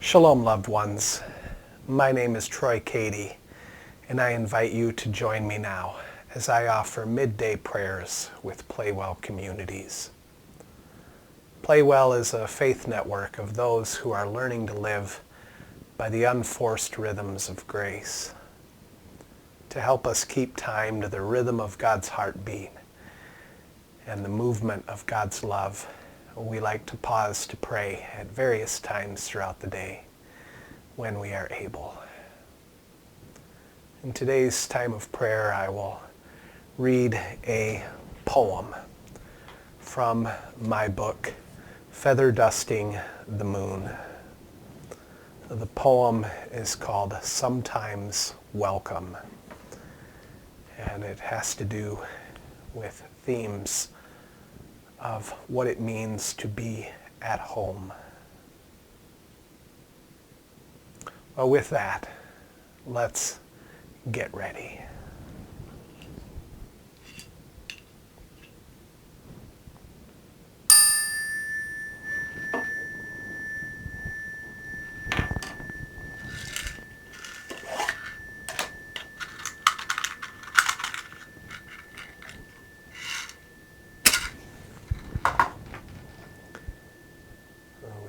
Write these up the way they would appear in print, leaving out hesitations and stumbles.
Shalom, loved ones. My name is Cady, and I invite you to join me now as I offer midday prayers with PlayWell communities. PlayWell is a faith network of those who are learning to live by the unforced rhythms of grace. To help us keep time to the rhythm of God's heartbeat and the movement of God's love, we like to pause to pray at various times throughout the day when we are able. In today's time of prayer, I will read a poem from my book, Featherdusting the Moon. The poem is called Sometimes Welcome, and it has to do with themes of what it means to be at home. Well, with that, let's get ready.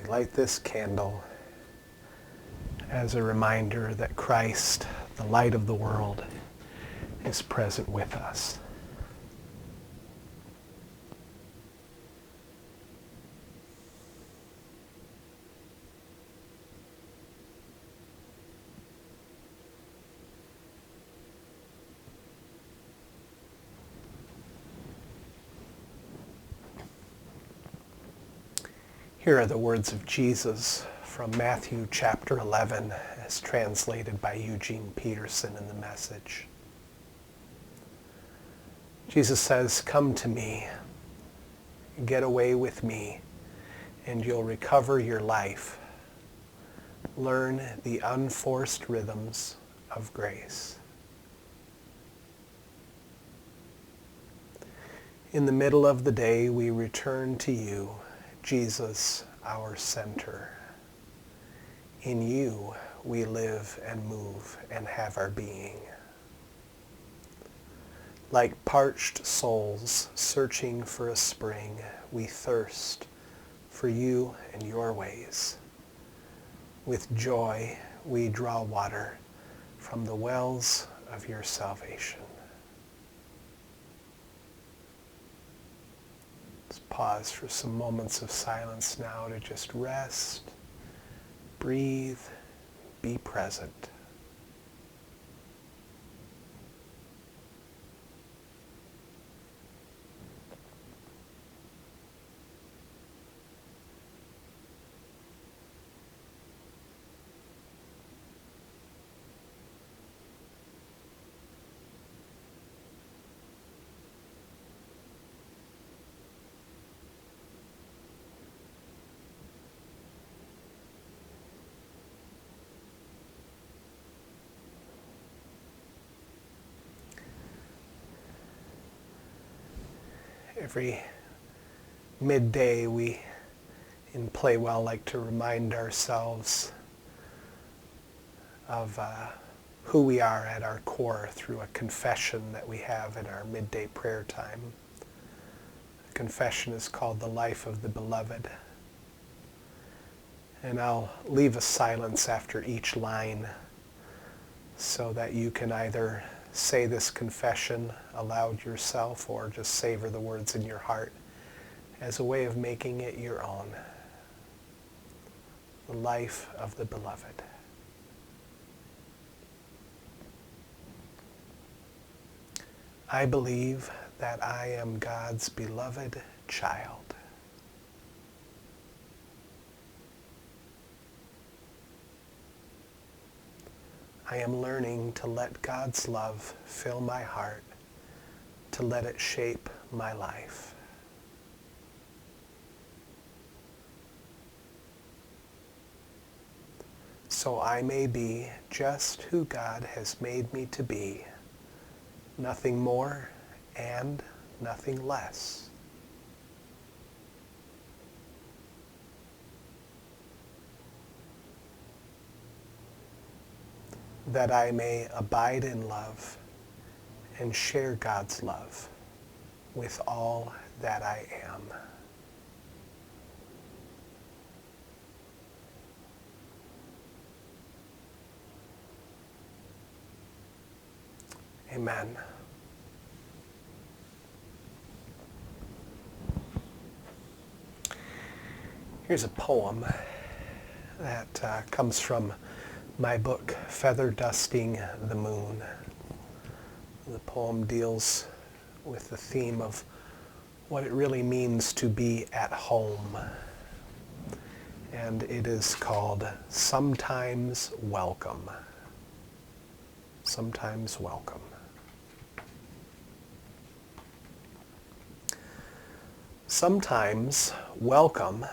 We light this candle as a reminder that Christ, the light of the world, is present with us. Here are the words of Jesus from Matthew chapter 11, as translated by Eugene Peterson in the Message. Jesus says, "Come to me, get away with me, and you'll recover your life. Learn the unforced rhythms of grace." In the middle of the day, we return to you, Jesus, our center. In you, we live and move and have our being. Like parched souls searching for a spring, we thirst for you and your ways. With joy, we draw water from the wells of your salvation. Let's pause for some moments of silence now to just rest, breathe, be present. Every midday, we in PlayWell like to remind ourselves of who we are at our core through a confession that we have in our midday prayer time. The confession is called The Life of the Beloved. And I'll leave a silence after each line so that you can either say this confession aloud yourself or just savor the words in your heart as a way of making it your own. The life of the beloved. I believe that I am God's beloved child. I am learning to let God's love fill my heart, to let it shape my life. So I may be just who God has made me to be, nothing more and nothing less. that I may abide in love and share God's love with all that I am. Amen. Here's a poem that comes from my book, Featherdusting the Moon. The poem deals with the theme of what it really means to be at home. And it is called Sometimes Welcome. Sometimes Welcome. Sometimes welcome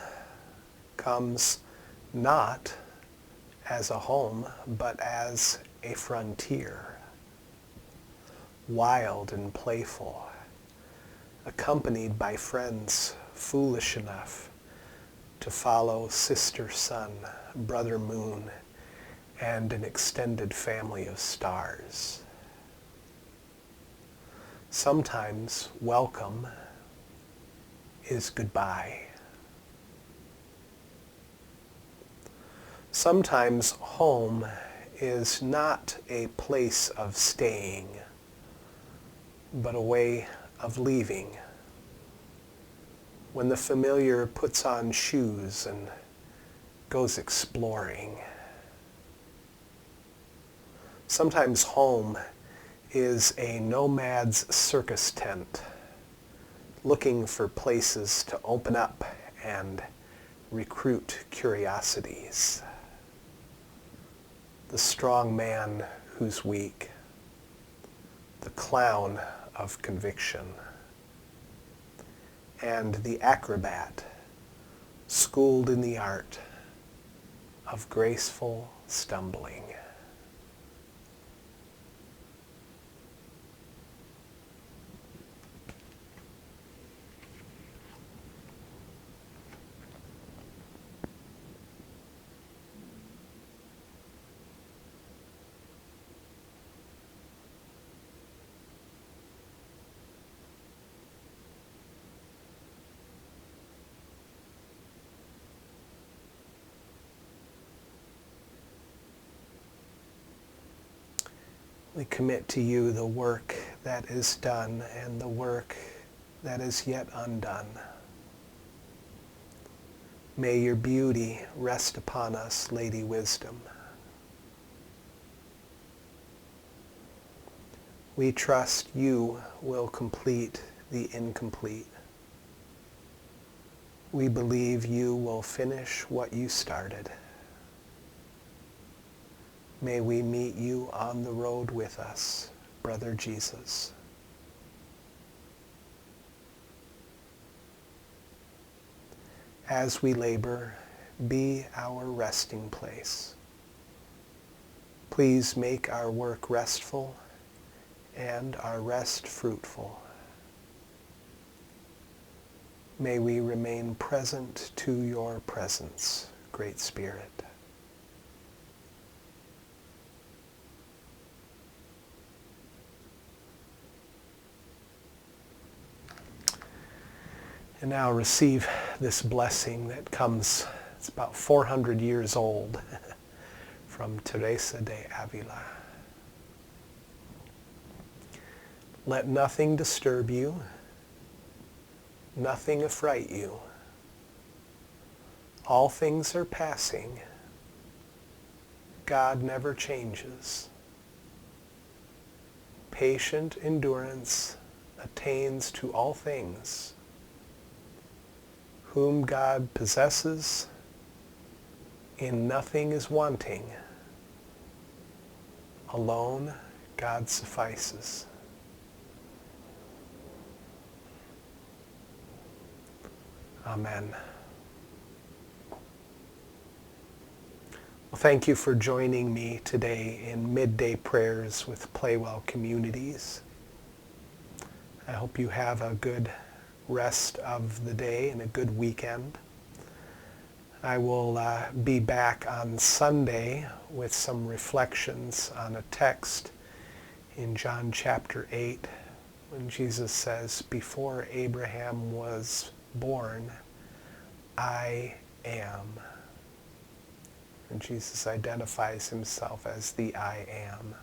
comes not as a home, but as a frontier, wild and playful, accompanied by friends foolish enough to follow sister sun, brother moon, and an extended family of stars. Sometimes welcome is goodbye. Sometimes home is not a place of staying, but a way of leaving. When the familiar puts on shoes and goes exploring. Sometimes home is a nomad's circus tent, looking for places to open up and recruit curiosities. The strong man who's weak, the clown of conviction, and the acrobat schooled in the art of graceful stumbling. We commit to you the work that is done and the work that is yet undone. May your beauty rest upon us, Lady Wisdom. We trust you will complete the incomplete. We believe you will finish what you started. May we meet you on the road with us, Brother Jesus. As we labor, be our resting place. Please make our work restful and our rest fruitful. May we remain present to your presence, Great Spirit. And now receive this blessing that comes, it's about 400 years old, from Teresa de Avila. Let nothing disturb you, nothing affright you. All things are passing. God never changes. Patient endurance attains to all things. Whom God possesses, in nothing is wanting. Alone God suffices. Amen. Well, thank you for joining me today in Midday Prayers with PlayWell Communities. I hope you have a good rest of the day and a good weekend. I will be back on Sunday with some reflections on a text in John chapter 8 when Jesus says, "Before Abraham was born, I am." And Jesus identifies himself as the I am.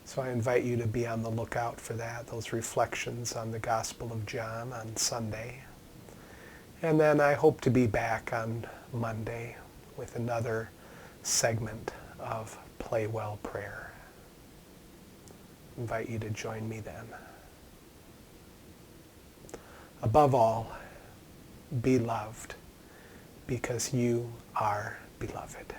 So I invite you to be on the lookout for that, those reflections on the Gospel of John on Sunday. And then I hope to be back on Monday with another segment of PlayWell prayer. I invite you to join me then. Above all, be loved because you are beloved.